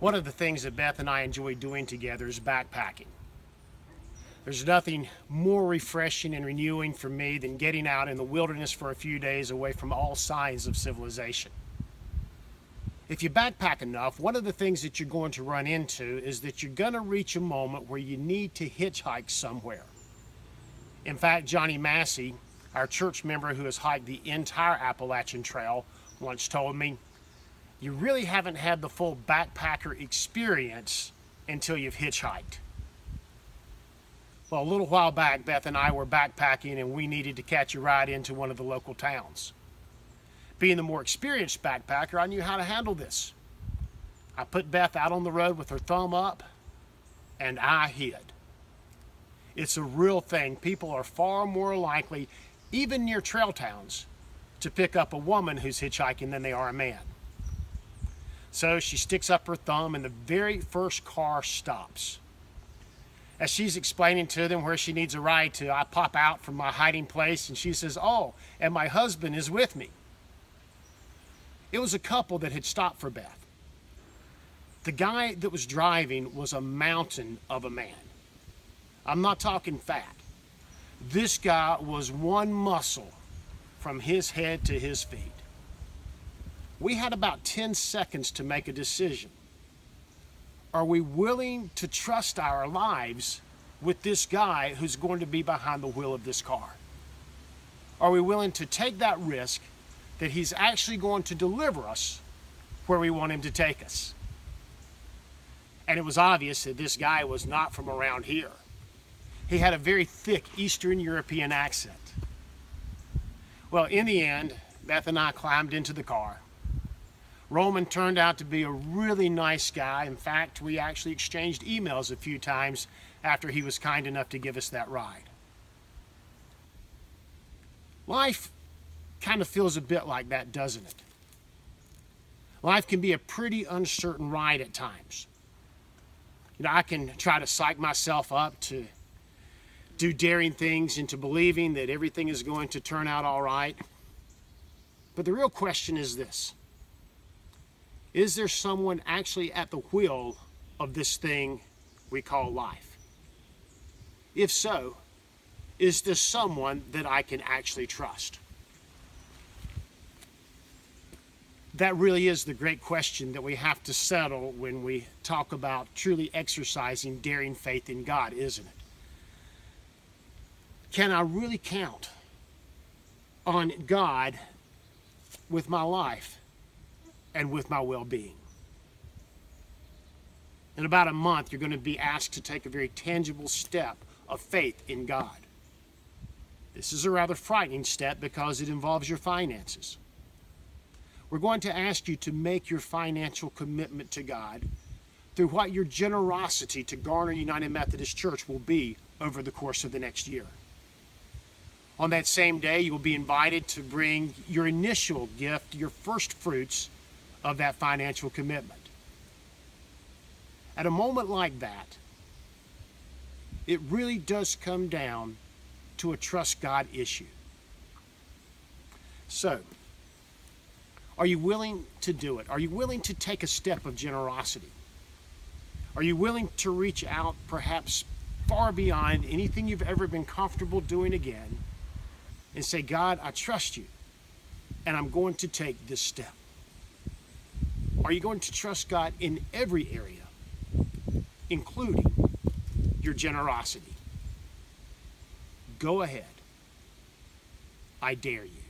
One of the things that Beth and I enjoy doing together is backpacking. There's nothing more refreshing and renewing for me than getting out in the wilderness for a few days away from all signs of civilization. If you backpack enough, one of the things that you're going to run into is that you're going to reach a moment where you need to hitchhike somewhere. In fact, Johnny Massey, our church member who has hiked the entire Appalachian Trail, once told me, "You really haven't had the full backpacker experience until you've hitchhiked." Well, a little while back, Beth and I were backpacking and we needed to catch a ride into one of the local towns. Being the more experienced backpacker, I knew how to handle this. I put Beth out on the road with her thumb up and I hid. It's a real thing. People are far more likely, even near trail towns, to pick up a woman who's hitchhiking than they are a man. So she sticks up her thumb and the very first car stops. As she's explaining to them where she needs a ride to, I pop out from my hiding place and she says, "Oh, and my husband is with me." It was a couple that had stopped for Beth. The guy that was driving was a mountain of a man. I'm not talking fat. This guy was one muscle from his head to his feet. We had about 10 seconds to make a decision. Are we willing to trust our lives with this guy who's going to be behind the wheel of this car? Are we willing to take that risk that he's actually going to deliver us where we want him to take us? And it was obvious that this guy was not from around here. He had a very thick Eastern European accent. Well, in the end, Beth and I climbed into the car. Roman turned out to be a really nice guy. In fact, we actually exchanged emails a few times after he was kind enough to give us that ride. Life kind of feels a bit like that, doesn't it? Life can be a pretty uncertain ride at times. I can try to psych myself up to do daring things into believing that everything is going to turn out all right. But the real question is this: is there someone actually at the wheel of this thing we call life? If so, is this someone that I can actually trust? That really is the great question that we have to settle when we talk about truly exercising daring faith in God, isn't it? Can I really count on God with my life and with my well-being? In about a month, you're going to be asked to take a very tangible step of faith in God. This is a rather frightening step because it involves your finances. We're going to ask you to make your financial commitment to God through what your generosity to Garner United Methodist Church will be over the course of the next year. On that same day, you will be invited to bring your initial gift, your first fruits of that financial commitment. At a moment like that, it really does come down to a trust God issue. So, are you willing to do it? Are you willing to take a step of generosity? Are you willing to reach out perhaps far beyond anything you've ever been comfortable doing again and say, "God, I trust you, and I'm going to take this step"? Are you going to trust God in every area, including your generosity? Go ahead. I dare you.